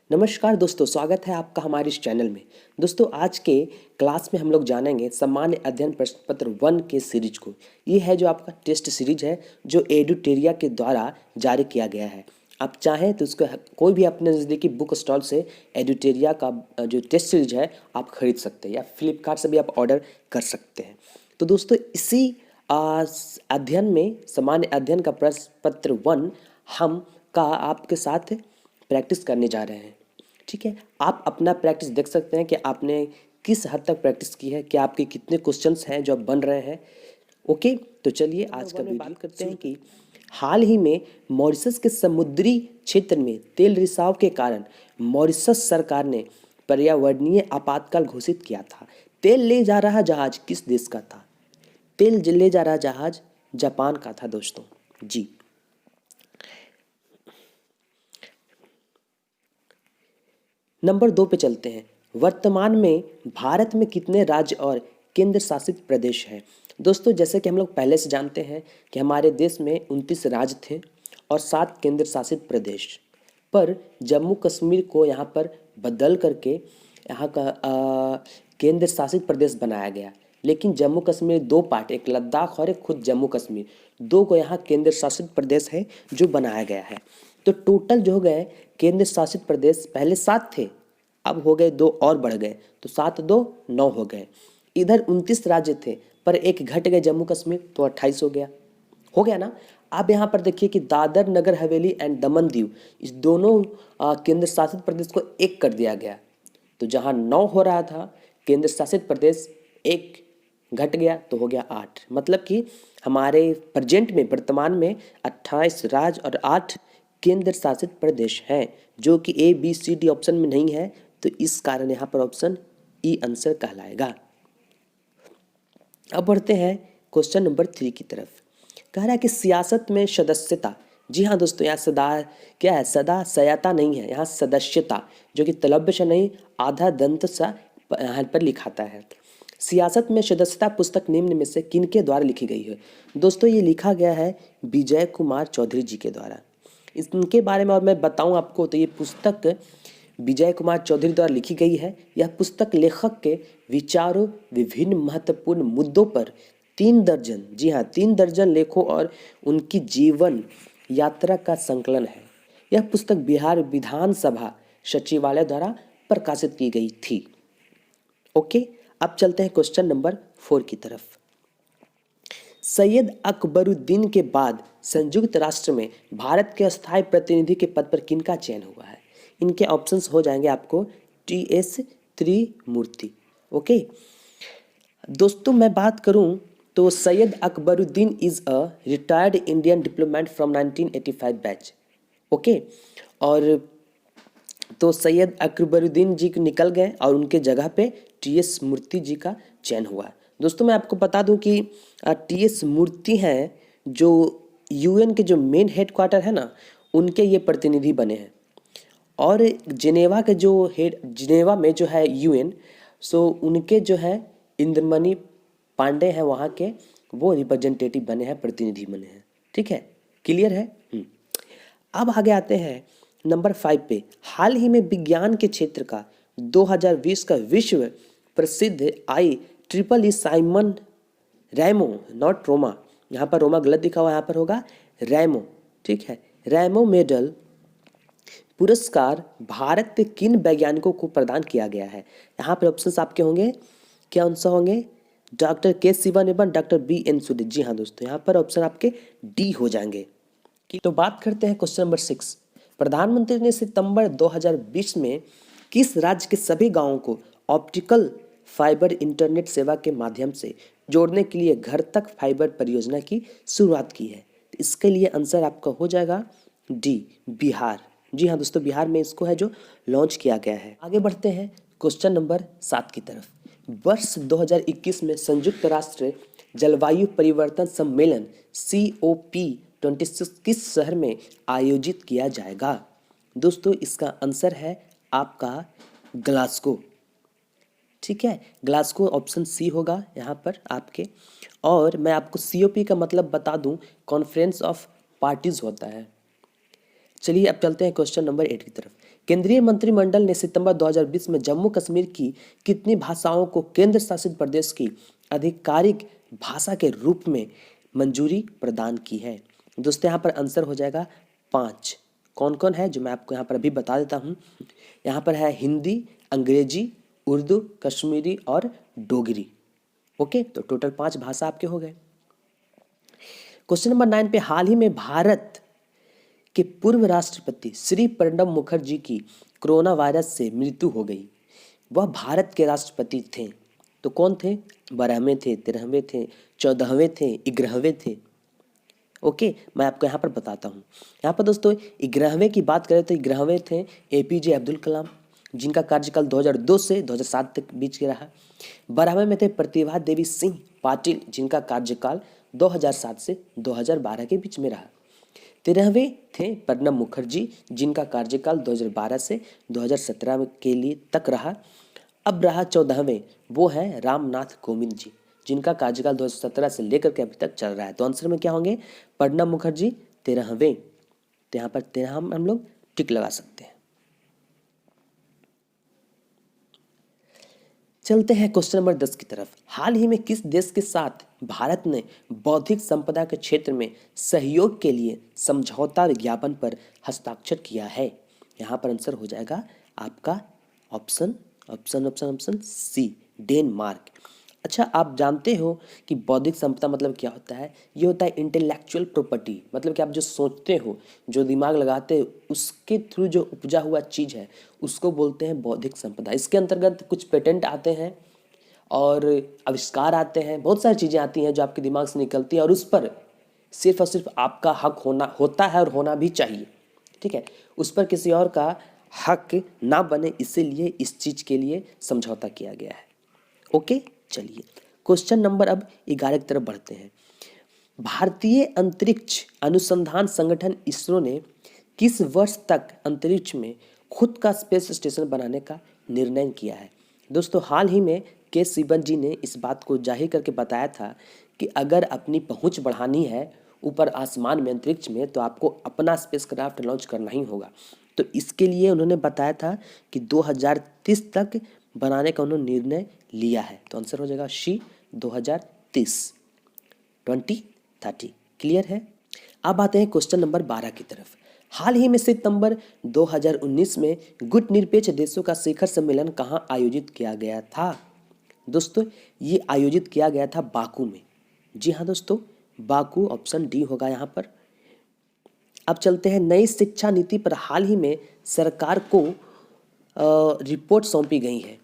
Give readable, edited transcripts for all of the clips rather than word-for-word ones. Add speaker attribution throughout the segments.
Speaker 1: नमस्कार दोस्तों, स्वागत है आपका हमारे इस चैनल में। दोस्तों, आज के क्लास में हम लोग जानेंगे सामान्य अध्ययन प्रश्न पत्र 1 के सीरीज को। ये है जो आपका टेस्ट सीरीज है जो एडुटेरिया के द्वारा जारी किया गया है। आप चाहें तो उसको कोई भी अपने नज़दीकी बुक स्टॉल से एडुटेरिया का जो टेस्ट सीरीज है आप खरीद सकते हैं या फ्लिपकार्ट से भी आप ऑर्डर कर सकते हैं। तो दोस्तों, इसी अध्ययन में सामान्य अध्ययन का प्रश्न पत्र 1 हम का आपके साथ प्रैक्टिस करने जा रहे हैं। ठीक है, आप अपना प्रैक्टिस देख सकते हैं कि आपने किस हद तक प्रैक्टिस की है, कि आपके कितने क्वेश्चंस हैं जो अब बन रहे हैं। ओके, तो चलिए आज का बात करते हैं कि हाल ही में मॉरिशस के समुद्री क्षेत्र में तेल रिसाव के कारण मॉरिशस सरकार ने पर्यावरणीय आपातकाल घोषित किया था। तेल ले जा रहा जहाज किस देश का था? तेल ले जा रहा जहाज जापान का था दोस्तों जी। नंबर 2 पे चलते हैं। वर्तमान में भारत में कितने राज्य और केंद्र शासित प्रदेश हैं? दोस्तों, जैसे कि हम लोग पहले से जानते हैं कि हमारे देश में 29 राज्य थे और 7 केंद्र शासित प्रदेश, पर जम्मू कश्मीर को यहाँ पर बदल करके यहाँ का केंद्र शासित प्रदेश बनाया गया। लेकिन जम्मू कश्मीर 2 पार्ट, एक लद्दाख और एक खुद जम्मू कश्मीर, 2 को यहाँ केंद्र शासित प्रदेश है जो बनाया गया है। तो टोटल जो हो गए केंद्र शासित प्रदेश, पहले 7 थे, अब हो गए 2 और बढ़ गए, तो 7 2 9 हो गए। इधर 29 राज्य थे पर एक घट गए जम्मू कश्मीर, तो 28 हो गया ना। अब यहाँ पर देखिए कि दादर नगर हवेली एंड दमन दीव, इस दोनों केंद्र शासित प्रदेश को एक कर दिया गया। तो जहाँ 9 हो रहा था केंद्र शासित प्रदेश, एक घट गया तो हो गया 8। मतलब कि हमारे प्रेजेंट में, वर्तमान में 28 राज्य और 8 केंद्र शासित प्रदेश हैं, जो कि A B C D option में नहीं है। तो इस कारण यहाँ पर ऑप्शन ई आंसर कहलाएगा। अब बढ़ते हैं क्वेश्चन नंबर 3 की तरफ। कह रहा है कि सियासत में सदस्यता, जी हाँ दोस्तों, यहाँ सदा क्या है, सदा सयाता नहीं है, यहाँ सदस्यता, जो कि तलव्य से नहीं आधा दंत सा यहाँ पर लिखाता है। सियासत में सदस्यता पुस्तक निम्न में से किनके द्वारा लिखी गई है? दोस्तों, ये लिखा गया है विजय कुमार चौधरी जी के द्वारा। इनके बारे में और मैं बताऊं आपको, तो ये पुस्तक विजय कुमार चौधरी द्वारा लिखी गई है। यह पुस्तक लेखक के विचारों, विभिन्न महत्वपूर्ण मुद्दों पर 3 दर्जन, जी हाँ 3 दर्जन लेखों और उनकी जीवन यात्रा का संकलन है। यह पुस्तक बिहार विधानसभा सचिवालय द्वारा प्रकाशित की गई थी। ओके, अब चलते हैं क्वेश्चन नंबर 4 की तरफ। सैयद अकबरुद्दीन के बाद संयुक्त राष्ट्र में भारत के स्थायी प्रतिनिधि के पद पर किनका चयन हुआ है? इनके ऑप्शंस हो जाएंगे आपको टी.एस. त्रिमूर्ति। ओके दोस्तों, मैं बात करूं तो Syed Akbaruddin is a retired Indian diplomat from 1985 batch. Okay, और तो सैयद अकबरुद्दीन जी निकल गए और उनके जगह पे टी.एस. मूर्ति जी का चयन हुआ। दोस्तों, मैं आपको बता दूं कि टी.एस. मूर्ति हैं जो यूएन के जो मेन हेडक्वार्टर है ना, उनके ये प्रतिनिधि बने हैं। और जिनेवा के जो जिनेवा में जो है यूएन, सो उनके जो है इंद्रमणि पांडे हैं वहाँ के, वो रिप्रेजेंटेटिव बने हैं, प्रतिनिधि बने हैं। ठीक है, क्लियर है। अब आगे आते हैं नंबर 5 पे। हाल ही में विज्ञान के क्षेत्र का 2020 का विश्व प्रसिद्ध IEEE Simon Remo, not Roma, यहाँ पर रोमा गलत लिखा हुआ, यहाँ पर होगा रैमो। ठीक है, रैमो मेडल पुरस्कार भारत के किन वैज्ञानिकों को प्रदान किया गया है? यहाँ पर ऑप्शंस आपके होंगे, क्या आंसर होंगे? डॉक्टर के शिवन एवं डॉक्टर BN सूर्य। जी हाँ दोस्तों, यहाँ पर ऑप्शन आपके डी हो जाएंगे। तो बात करते हैं क्वेश्चन नंबर 6। प्रधानमंत्री ने सितंबर 2020 में किस राज्य के सभी गांवों को ऑप्टिकल फाइबर इंटरनेट सेवा के माध्यम से जोड़ने के लिए घर तक फाइबर परियोजना की शुरुआत की है? तो इसके लिए आंसर आपका हो जाएगा डी, बिहार। जी हाँ दोस्तों, बिहार में इसको है जो लॉन्च किया गया है। आगे बढ़ते हैं क्वेश्चन नंबर 7 की तरफ। वर्ष 2021 में संयुक्त राष्ट्र जलवायु परिवर्तन सम्मेलन COP26 किस शहर में आयोजित किया जाएगा? दोस्तों, इसका आंसर है आपका ग्लासगो। ठीक है, ग्लासगो ऑप्शन सी होगा यहाँ पर आपके। और मैं आपको COP का मतलब बता दूं, कॉन्फ्रेंस ऑफ पार्टीज होता है। चलिए अब चलते हैं क्वेश्चन नंबर 8 की तरफ। केंद्रीय मंत्रिमंडल ने सितंबर 2020 में जम्मू कश्मीर की कितनी भाषाओं को केंद्र शासित प्रदेश की आधिकारिक भाषा के रूप में मंजूरी प्रदान की है? दोस्तों यहाँ पर आंसर हो जाएगा 5। कौन कौन है जो मैं आपको यहाँ पर अभी बता देता हूँ। यहाँ पर है हिंदी, अंग्रेजी, उर्दू, कश्मीरी और डोगरी। ओके, तो टोटल 5 भाषा आपके हो गए। क्वेश्चन नंबर 9 पे, हाल ही में भारत के पूर्व राष्ट्रपति श्री प्रणब मुखर्जी की कोरोना वायरस से मृत्यु हो गई। वह भारत के राष्ट्रपति थे, तो कौन थे? 12वें थे, 13वें थे, 14वें थे, 11वें थे। ओके, मैं आपको यहाँ पर बताता हूँ। यहाँ पर दोस्तों 11वें की बात करें तो 11वें थे APJ अब्दुल कलाम, जिनका कार्यकाल 2002 से 2007 तक बीच के रहा। 12वें में थे प्रतिभा देवी सिंह पाटिल, जिनका कार्यकाल 2007 से 2012 के बीच में रहा। 13वें थे प्रणब मुखर्जी, जिनका कार्यकाल 2012 से 2017 के लिए तक रहा। अब रहा 14वें, वो है रामनाथ कोविंद जी, जिनका कार्यकाल 2017 से लेकर के अभी तक चल रहा है। तो आंसर में क्या होंगे? प्रणब मुखर्जी 13वें। तो यहाँ पर 13 हम लोग टिक लगा सकते हैं। चलते हैं क्वेश्चन नंबर 10 की तरफ। हाल ही में किस देश के साथ भारत ने बौद्धिक संपदा के क्षेत्र में सहयोग के लिए समझौता ज्ञापन पर हस्ताक्षर किया है? यहाँ पर आंसर हो जाएगा आपका ऑप्शन सी, डेनमार्क। अच्छा, आप जानते हो कि बौद्धिक संपदा मतलब क्या होता है? ये होता है इंटेलेक्चुअल प्रॉपर्टी, मतलब कि आप जो सोचते हो, जो दिमाग लगाते हो, उसके थ्रू जो उपजा हुआ चीज़ है उसको बोलते हैं बौद्धिक संपदा। इसके अंतर्गत कुछ पेटेंट आते हैं और आविष्कार आते हैं, बहुत सारी चीज़ें आती हैं जो आपके दिमाग से निकलती हैं और उस पर सिर्फ और सिर्फ आपका हक होता है और होना भी चाहिए। ठीक है, उस पर किसी और का हक ना बने, इसीलिए इस चीज़ के लिए समझौता किया गया है। ओके, चलिए क्वेश्चन नंबर अब 11 की तरफ बढ़ते हैं। भारतीय अंतरिक्ष अनुसंधान संगठन इसरो ने किस वर्ष तक अंतरिक्ष में खुद का स्पेस स्टेशन बनाने का निर्णय किया है? दोस्तों हाल ही में के सिवन जी ने इस बात को जाहिर करके बताया था कि अगर अपनी पहुंच बढ़ानी है ऊपर आसमान में, अंतरिक्ष में, तो आपको अपना स्पेसक्राफ्ट लॉन्च करना ही होगा। तो इसके लिए उन्होंने बताया था कि 2030 तक बनाने का उन्होंने निर्णय लिया है। तो आंसर हो जाएगा सी, 2030। क्लियर है? अब आते हैं क्वेश्चन नंबर 12 की तरफ। हाल ही में सितंबर 2019 में गुट निरपेक्ष देशों का शिखर सम्मेलन कहाँ आयोजित किया गया था? दोस्तों ये आयोजित किया गया था बाकू में। जी हाँ दोस्तों, बाकू, ऑप्शन डी होगा यहाँ पर। अब चलते हैं नई शिक्षा नीति पर। हाल ही में सरकार को रिपोर्ट सौंपी गई है।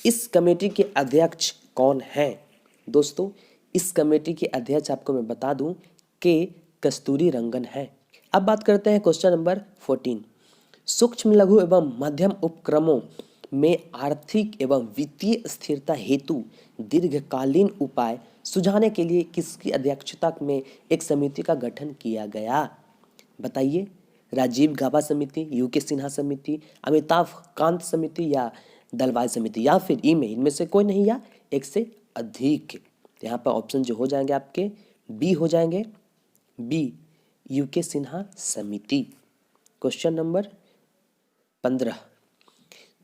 Speaker 1: इस कमेटी के अध्यक्ष कौन हैं? दोस्तों इस कमेटी के अध्यक्ष आपको मैं बता दूं कि कस्तूरी रंगन है। अब बात करते हैं क्वेश्चन नंबर 14। सूक्ष्म लघु एवं मध्यम उपक्रमों में आर्थिक एवं वित्तीय स्थिरता हेतु दीर्घकालीन उपाय सुझाने के लिए किसकी अध्यक्षता में एक समिति का गठन किया गया? बताइए, राजीव गाबा समिति, यूके सिन्हा समिति, अमिताभ कांत समिति या दलवाई समिति, या फिर इनमें से कोई नहीं या एक से अधिक? तो यहाँ पर ऑप्शन जो हो जाएंगे आपके बी हो जाएंगे, बी, यूके सिन्हा समिति। Question number 15।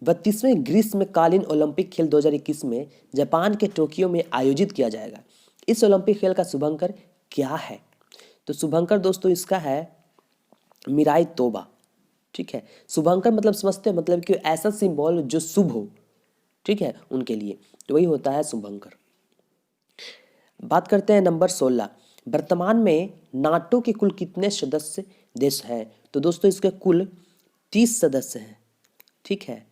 Speaker 1: 32वें ग्रीष्मकालीन ओलंपिक खेल 2021 में जापान के टोक्यो में आयोजित किया जाएगा। इस ओलंपिक खेल का शुभंकर क्या है? तो शुभंकर दोस्तों इसका है मिराई तोबा। ठीक है, शुभंकर मतलब समझते हैं, मतलब कि ऐसा सिंबल जो शुभ हो, ठीक है, उनके लिए, तो वही होता है शुभंकर। बात करते हैं नंबर 16। वर्तमान में नाटो के कुल कितने सदस्य देश हैं? तो दोस्तों इसके कुल 30 सदस्य हैं। ठीक है,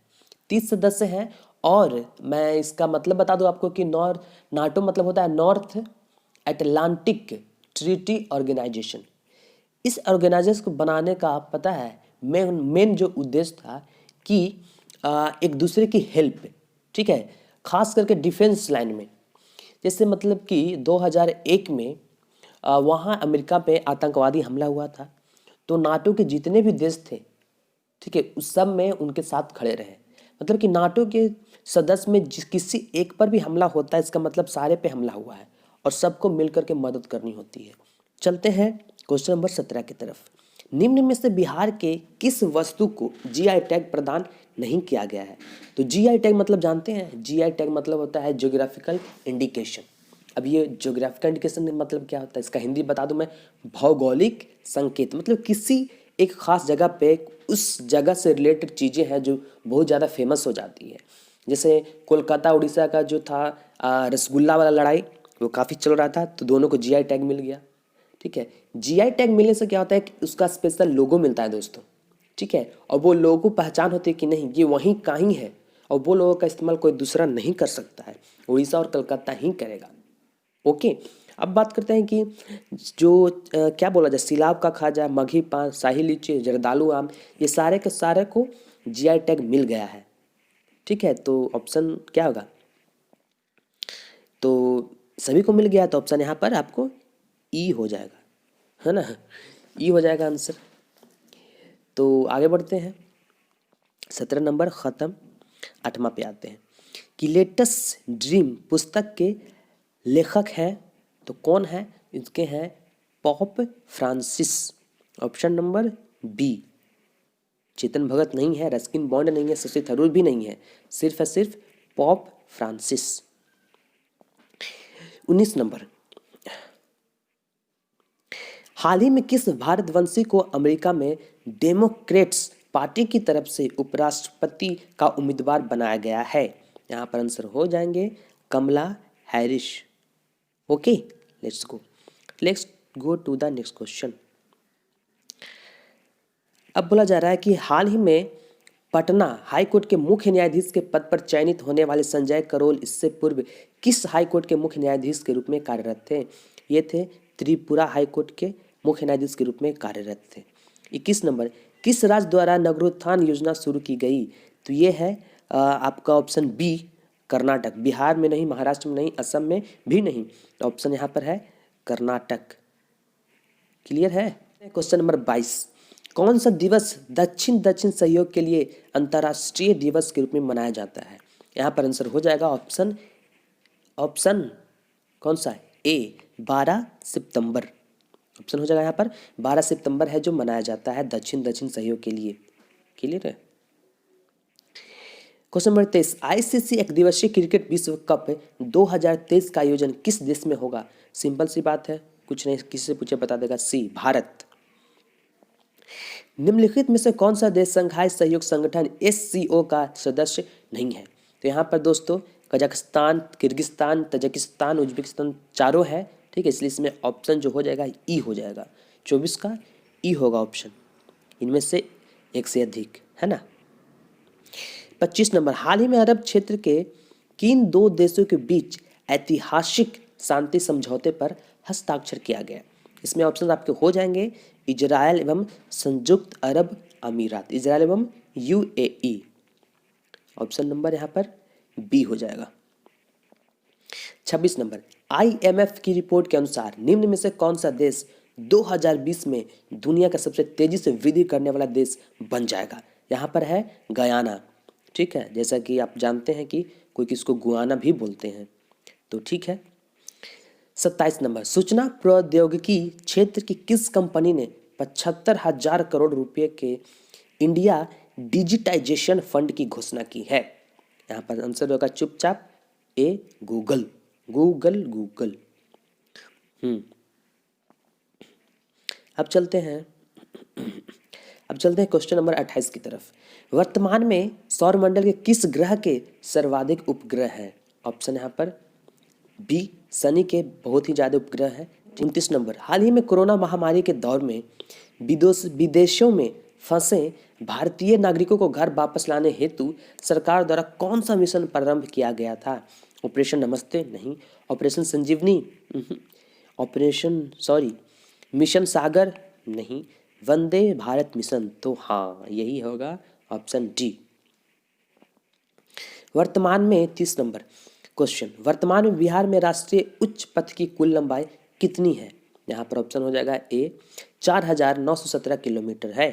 Speaker 1: 30 सदस्य हैं। और मैं इसका मतलब बता दूं आपको कि नाटो मतलब होता है नॉर्थ अटलांटिक ट्रीटी ऑर्गेनाइजेशन। इस ऑर्गेनाइजेशन को बनाने का पता है मेन जो उद्देश्य था कि एक दूसरे की हेल्प, ठीक है, खास करके डिफेंस लाइन में। जैसे मतलब कि 2001 में वहाँ अमेरिका पे आतंकवादी हमला हुआ था, तो नाटो के जितने भी देश थे, ठीक है, उस सब में उनके साथ खड़े रहे। मतलब कि नाटो के सदस्य में किसी एक पर भी हमला होता है, इसका मतलब सारे पे हमला हुआ है और सबको मिलकर के मदद करनी होती है। चलते हैं क्वेश्चन नंबर 17 की तरफ। निम्न में से बिहार के किस वस्तु को जीआई टैग प्रदान नहीं किया गया है? तो जीआई टैग मतलब जानते हैं, जीआई टैग मतलब होता है ज्योग्राफिकल इंडिकेशन। अब ये ज्योग्राफिकल इंडिकेशन मतलब क्या होता है, इसका हिंदी बता दूं मैं, भौगोलिक संकेत। मतलब किसी एक खास जगह पे उस जगह से रिलेटेड चीज़ें हैं जो बहुत ज़्यादा फेमस हो जाती है। जैसे कोलकाता उड़ीसा का जो था रसगुल्ला वाला लड़ाई, वो काफ़ी चल रहा था, तो दोनों को जीआई टैग मिल गया। ठीक है, जीआई टैग मिलने से क्या होता है कि उसका स्पेशल लोगो मिलता है दोस्तों। ठीक है, और वो लोगों को पहचान होती है कि नहीं ये वहीं का ही है, और वो लोगों का इस्तेमाल कोई दूसरा नहीं कर सकता है, उड़ीसा और कलकत्ता ही करेगा। ओके, अब बात करते हैं कि जो क्या बोला जाए, सिलाब का खाजा, मघी पान, शाही लीची, जर्दालू आम, ये सारे के सारे को जीआई टैग मिल गया है। ठीक है, तो ऑप्शन क्या होगा? तो सभी को मिल गया, तो ऑप्शन यहाँ पर आपको ई हो जाएगा, है ना, ई हो जाएगा आंसर। तो आगे बढ़ते हैं, 17 नंबर ख़त्म, 8वां पे आते हैं कि लेटेस्ट ड्रीम पुस्तक के लेखक हैं, तो कौन है? इसके हैं Pope Francis. Option number B, Chetan Bhagat नहीं है, रस्किन बॉन्ड नहीं है, शशि थरूर भी नहीं है, सिर्फ है सिर्फ पॉप फ्रांसिस। 19 नंबर, हाल ही में किस भारतवंशी को अमेरिका में डेमोक्रेट्स पार्टी की तरफ से उपराष्ट्रपति का उम्मीदवार बनाया गया है? यहाँ पर आंसर हो जाएंगे Kamala Harris. Okay, let's go to the next question. अब बोला जा रहा है कि हाल ही में पटना हाईकोर्ट के मुख्य न्यायाधीश के पद पर चयनित होने वाले संजय करोल इससे पूर्व किस हाईकोर्ट के मुख्य न्यायाधीश के रूप में कार्यरत थे? ये थे त्रिपुरा हाईकोर्ट के मुख्य न्यायाधीश के रूप में कार्यरत थे। 21 नंबर, किस राज्य द्वारा नगरोत्थान योजना शुरू की गई? तो ये है आपका ऑप्शन बी, कर्नाटक। बिहार में नहीं, महाराष्ट्र में नहीं, असम में भी नहीं, ऑप्शन यहाँ पर है कर्नाटक। क्लियर है? क्वेश्चन नंबर 22, कौन सा दिवस दक्षिण दक्षिण सहयोग के लिए अंतर्राष्ट्रीय दिवस के रूप में मनाया जाता है? यहाँ पर आंसर हो जाएगा ऑप्शन कौन सा है? ए, 12 सितंबर। ऑप्शन हो जाएगा यहाँ पर 12 सितंबर है जो मनाया जाता है दक्षिण दक्षिण सहयोग के लिए। क्लियर है? क्वेश्चन नंबर 23, आईसीसी एक दिवसीय क्रिकेट विश्व कप 2023 का आयोजन किस देश में होगा? सिंपल सी बात है, कुछ नहीं, किसी से पूछे बता देगा, सी, भारत। निम्नलिखित में से कौन सा देश संघाई सहयोग संगठन एससीओ का सदस्य नहीं है? तो यहाँ पर दोस्तों कजाकिस्तान, किर्गिस्तान, तजाकिस्तान, उज्बेकिस्तान चारों है। ठीक है, इसलिए इसमें ऑप्शन जो हो जाएगा ई हो जाएगा, 24 का ई होगा ऑप्शन, इनमें से एक से अधिक, है ना। 25 नंबर, हाल ही में अरब क्षेत्र के किन दो देशों के बीच ऐतिहासिक शांति समझौते पर हस्ताक्षर किया गया? इसमें ऑप्शन आपके हो जाएंगे इजराइल एवं संयुक्त अरब अमीरात, इजराइल एवं यूएई। ऑप्शन नंबर यहाँ पर बी हो जाएगा। 26 नंबर, आईएमएफ की रिपोर्ट के अनुसार निम्न में से कौन सा देश 2020 में दुनिया का सबसे तेजी से वृद्धि करने वाला देश बन जाएगा? यहाँ पर है गयाना। ठीक है, जैसा कि आप जानते हैं कि कोई किसको गुआना भी बोलते हैं, तो ठीक है। 27 नंबर, सूचना प्रौद्योगिकी क्षेत्र की किस कंपनी ने 75,000 करोड़ रुपए के इंडिया डिजिटाइजेशन फंड की घोषणा की है? यहाँ पर आंसर होगा चुपचाप ए, गूगल। अब चलते हैं क्वेश्चन नंबर 28 की तरफ। वर्तमान में सौरमंडल के किस ग्रह के सर्वाधिक उपग्रह हैं? ऑप्शन यहाँ पर बी, शनि के बहुत ही ज़्यादा उपग्रह हैं। 29 नंबर, हाल ही में कोरोना महामारी के दौर में विदेशों में फंसे भारतीय नागरिकों को घर वापस लाने हेतु सरकार द्वारा कौन सा मिशन प्रारंभ किया गया था? ऑपरेशन नमस्ते नहीं, ऑपरेशन संजीवनी मिशन सागर नहीं, वंदे भारत मिशन, तो हाँ यही होगा ऑप्शन डी। वर्तमान में 30 नंबर क्वेश्चन, वर्तमान में बिहार में राष्ट्रीय उच्च पथ की कुल लंबाई कितनी है? यहाँ पर ऑप्शन हो जाएगा ए, 4,917 किलोमीटर है।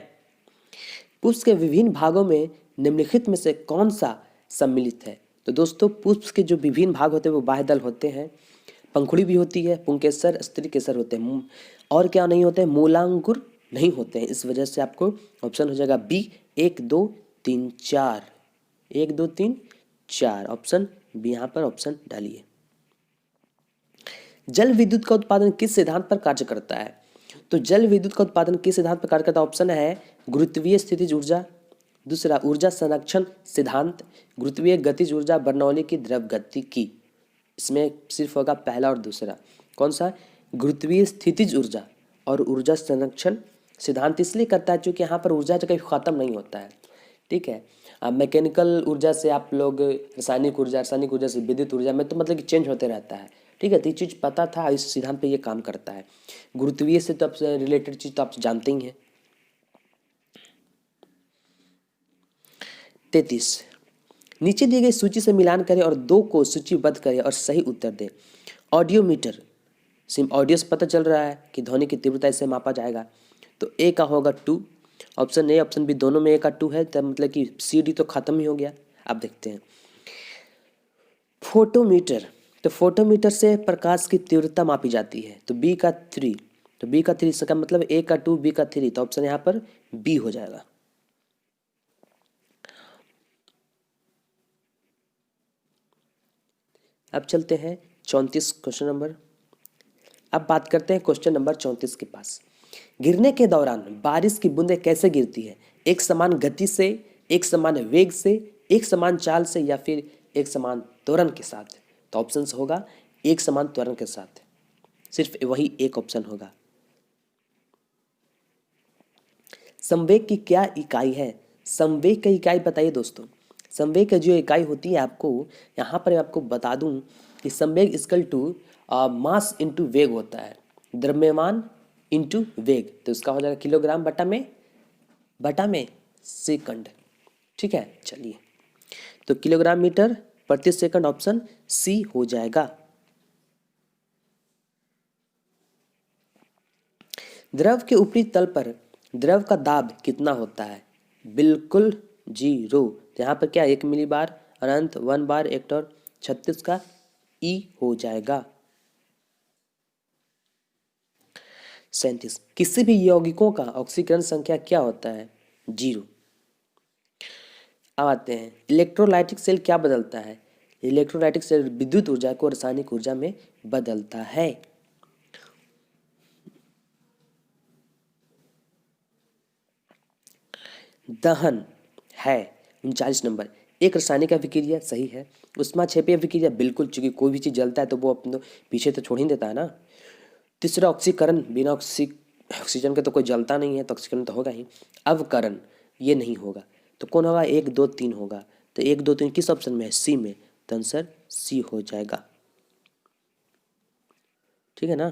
Speaker 1: पुष्प के विभिन्न भागों में निम्नलिखित में से कौन सा सम्मिलित है? तो दोस्तों पुष्प के जो विभिन्न भाग होते हैं वो बाह्यदल होते हैं, पंखुड़ी भी होती है, पुंकेसर, स्त्रीकेसर होते हैं, और क्या नहीं होते हैं? मूलांकुर नहीं होते हैं। इस वजह से आपको ऑप्शन हो जाएगा बी 1 2 3 4, 1 2 3 4, ऑप्शन बी यहाँ पर ऑप्शन डालिए। जल विद्युत का उत्पादन किस सिद्धांत पर कार्य करता है? तो जल विद्युत का उत्पादन किस सिद्धांत पर कार्य करता है? ऑप्शन है गुरुत्वीय स्थितिज ऊर्जा, दूसरा ऊर्जा संरक्षण सिद्धांत, गुरुत्वीय गतिज ऊर्जा, बर्नौली की द्रव गति की। इसमें सिर्फ होगा पहला और दूसरा। कौन सा? गुरुत्वीय स्थितिज ऊर्जा और ऊर्जा संरक्षण सिद्धांत इसलिए करता है क्योंकि यहाँ पर ऊर्जा कभी ख़त्म नहीं होता है। ठीक है, मैकेनिकल ऊर्जा से आप लोग रासायनिक ऊर्जा से विद्युत ऊर्जा में तो मतलब कि चेंज होते रहता है। ठीक है, तो ये चीज़ पता था, इस सिद्धांत पे ये काम करता है। गुरुत्वीय से तो आप रिलेटेड चीज़ तो आप जानते ही हैं। 33, नीचे दी गई सूची से मिलान करें और दो को सूचीबद्ध करें और सही उत्तर दें। ऑडियोमीटर, सिम ऑडियो से पता चल रहा है कि ध्वनि की तीव्रता इससे मापा जाएगा, तो ए का होगा 2, ऑप्शन ए ऑप्शन बी दोनों में ए का 2 है, तब मतलब कि सी डी तो खत्म ही हो गया। अब देखते हैं फोटोमीटर, तो फोटोमीटर से प्रकाश की तीव्रता मापी जाती है, तो बी का 3, तो बी का 3 इसका मतलब ए का 2 बी का 3, तो ऑप्शन यहाँ पर बी हो जाएगा। अब चलते हैं 34 क्वेश्चन नंबर। अब बात करते हैं क्वेश्चन नंबर 34 के पास। गिरने के दौरान बारिश की बूंदें कैसे गिरती है? एक समान गति से, एक समान वेग से, एक समान चाल से, या फिर एक समान त्वरण के साथ? तो ऑप्शन होगा एक समान त्वरण के साथ, सिर्फ वही एक ऑप्शन होगा। संवेग की क्या इकाई है? संवेग की इकाई बताइए दोस्तों। संवेग की जो इकाई होती है, आपको यहाँ पर आपको बता दूं कि संवेग इक्वल टू मास इंटू वेग होता है, द्रव्यमान इंटू वेग, तो इसका हो जाएगा किलोग्राम बटा में सेकंड। ठीक है, चलिए, तो किलोग्राम मीटर प्रति सेकंड ऑप्शन सी हो जाएगा। द्रव के ऊपरी तल पर द्रव का दाब कितना होता है? बिल्कुल 0। तो यहाँ पर क्या 1 मिली बार, अनंत 1 बार, 1 और 36 का ई हो जाएगा। 37, किसी भी यौगिकों का ऑक्सीकरण संख्या क्या होता है? 0। अब आते हैं इलेक्ट्रोलाइटिक सेल क्या बदलता है? इलेक्ट्रोलाइटिक सेल विद्युत ऊर्जा को रासायनिक ऊर्जा में बदलता है। दहन है 39 नंबर, एक रासायनिक अभिक्रिया, सही है। ऊष्माक्षेपीय अभिक्रिया बिल्कुल, चूंकि कोई भी चीज़ जलता है तो वो अपने पीछे तो छोड़ ही देता है ना। तीसरा ऑक्सीकरण, बिना ऑक्सीजन के तो कोई जलता नहीं है, तो ऑक्सीकरण तो होगा ही। अवकरण ये नहीं होगा, तो कौन होगा? 1 2 3 होगा, तो 1 2 3 किस ऑप्शन में है? सी में, तो आंसर सी हो जाएगा। ठीक है ना।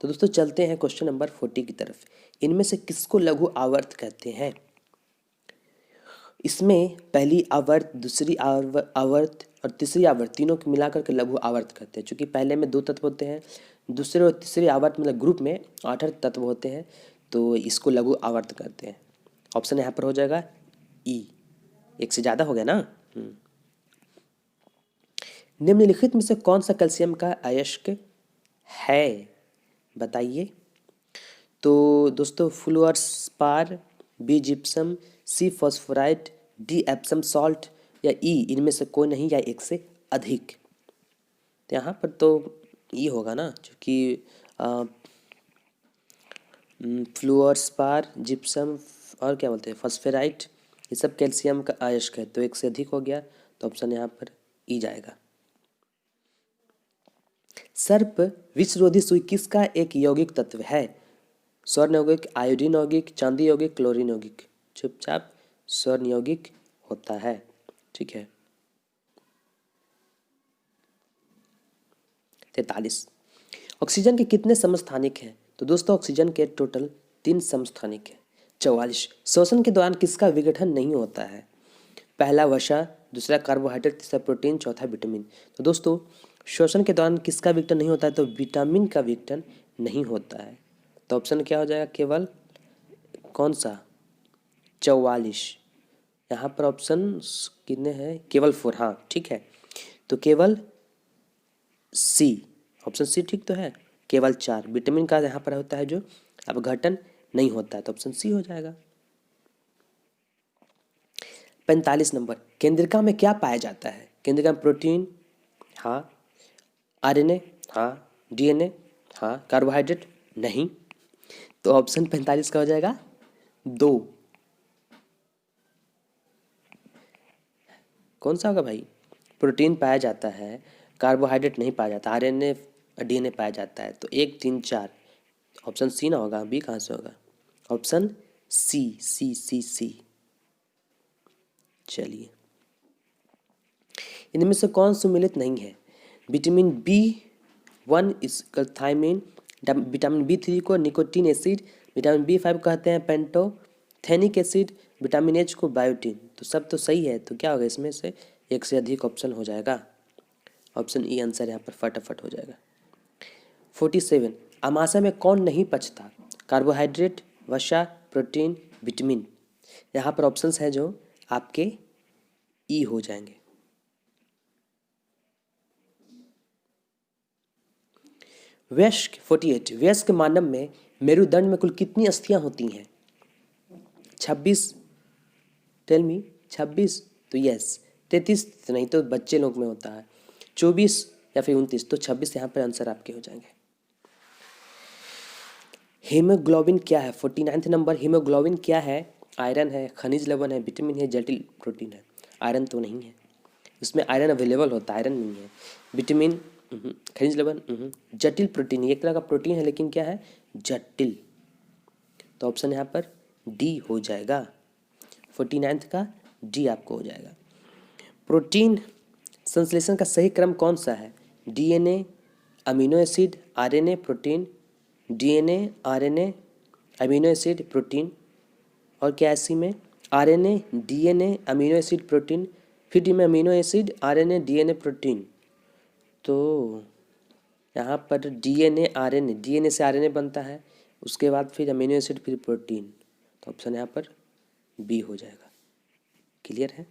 Speaker 1: तो दोस्तों चलते हैं क्वेश्चन नंबर 40 की तरफ। इनमें से किसको लघु आवर्त कहते हैं? इसमें पहली आवर्त, दूसरी आवर्त और तीसरी आवर्त तीनों को मिलाकर के लघु आवर्त कहते हैं। क्योंकि पहले में 2 तत्व होते हैं, दूसरे और तीसरी आवर्त मतलब ग्रुप में 8 तत्व होते हैं, तो इसको लघु आवर्त कहते हैं। ऑप्शन यहाँ पर हो जाएगा ई। एक से ज़्यादा हो गया ना। निम्नलिखित में से कौन सा कैल्शियम का अयस्क है? बताइए। तो दोस्तों फ्लूअरस्पार, बी जिप्सम, सी फॉस्फोराइट, डी एप्सम सॉल्ट, या ई इनमें से कोई नहीं या एक से अधिक? तो यहाँ पर तो ई होगा ना, क्योंकि फ्लूअरस्पार, जिप्सम और क्या बोलते हैं फॉस्फोराइट, ये सब कैल्शियम का अयस्क है, तो एक से अधिक हो गया, तो ऑप्शन यहाँ पर ई जाएगा। सर्प विषरोधी सुई किसका एक यौगिक तत्व है? स्वर्ण यौगिक, आयोडीन यौगिक, चांदी यौगिक, क्लोरीन यौगिक? चुपचाप स्वर्ण यौगिक होता है। ठीक है। 43, ऑक्सीजन के कितने समस्थानिक हैं? तो दोस्तों ऑक्सीजन के टोटल 3 समस्थानिक हैं। 44, श्वसन के दौरान किसका विघटन नहीं होता है? पहला वसा, दूसरा कार्बोहाइड्रेट, तीसरा प्रोटीन, चौथा विटामिन। तो दोस्तों श्वसन के दौरान किसका विघटन नहीं होता है? तो विटामिन का विघटन नहीं होता है। तो ऑप्शन क्या हो जाएगा? केवल कौन सा? 44। यहाँ पर ऑप्शन कितने हैं? केवल 4। हाँ ठीक है, तो केवल सी, ऑप्शन सी ठीक तो है। केवल 4 विटामिन का यहाँ पर होता है जो अपघटन नहीं होता है, तो ऑप्शन सी हो जाएगा। 45 नंबर, केंद्रिका में क्या पाया जाता है? केंद्रिका में प्रोटीन, हाँ। आरएनए, हाँ। डीएनए, हाँ। कार्बोहाइड्रेट, नहीं। तो ऑप्शन 45 का हो जाएगा 2। कौन सा होगा भाई? प्रोटीन पाया जाता है, कार्बोहाइड्रेट नहीं पाया जाता, आरएनए डीएनए पाया जाता है। तो 1 3 4 ऑप्शन सी ना होगा, बी कहाँ से होगा? ऑप्शन सी, सी सी सी। चलिए, इनमें से कौन सुमेलित नहीं है? विटामिन B1 इसका थायमिन, विटामिन B3 को निकोटीन एसिड, विटामिन B5 कहते हैं पेंटोथेनिक एसिड, विटामिन H को बायोटीन। तो सब तो सही है, तो क्या होगा इसमें से? एक से अधिक ऑप्शन हो जाएगा। ऑप्शन ई आंसर यहाँ पर फटाफट हो जाएगा। 47, अमाशय में कौन नहीं पचता? कार्बोहाइड्रेट, वसा, प्रोटीन, विटामिन। यहाँ पर ऑप्शंस हैं जो आपके ई हो जाएंगे। वयस्क 48, वयस्क मानव में मेरुदंड में कुल कितनी अस्थियां होती हैं? 26, टेल मी। 26 तो यस। 33 तो नहीं, तो बच्चे लोग में होता है। 24 या फिर 29, तो 26 यहाँ पर आंसर आपके हो जाएंगे। हीमोग्लोबिन क्या है? 49 नंबर, हीमोग्लोबिन क्या है? आयरन है, खनिज लवण है, विटामिन है, जटिल प्रोटीन है। आयरन तो नहीं है, इसमें आयरन अवेलेबल होता है, आयरन नहीं है। विटामिन, खनिज लवण, जटिल प्रोटीन, एक तरह का प्रोटीन है लेकिन क्या है? जटिल। तो ऑप्शन यहाँ पर डी हो जाएगा। 49 का डी आपको हो जाएगा। प्रोटीन संश्लेषण का सही क्रम कौन सा है? DNA, amino acid, RNA, protein. DNA, RNA, amino acid, protein. और क्या इसी में? RNA, DNA, amino acid, protein. फिर डी में amino acid, RNA, DNA, protein. तो यहाँ पर डीएनए, आरएनए, डीएनए से आरएनए बनता है, उसके बाद फिर अमीनो एसिड, फिर प्रोटीन। तो ऑप्शन यहाँ पर बी हो जाएगा। क्लियर है?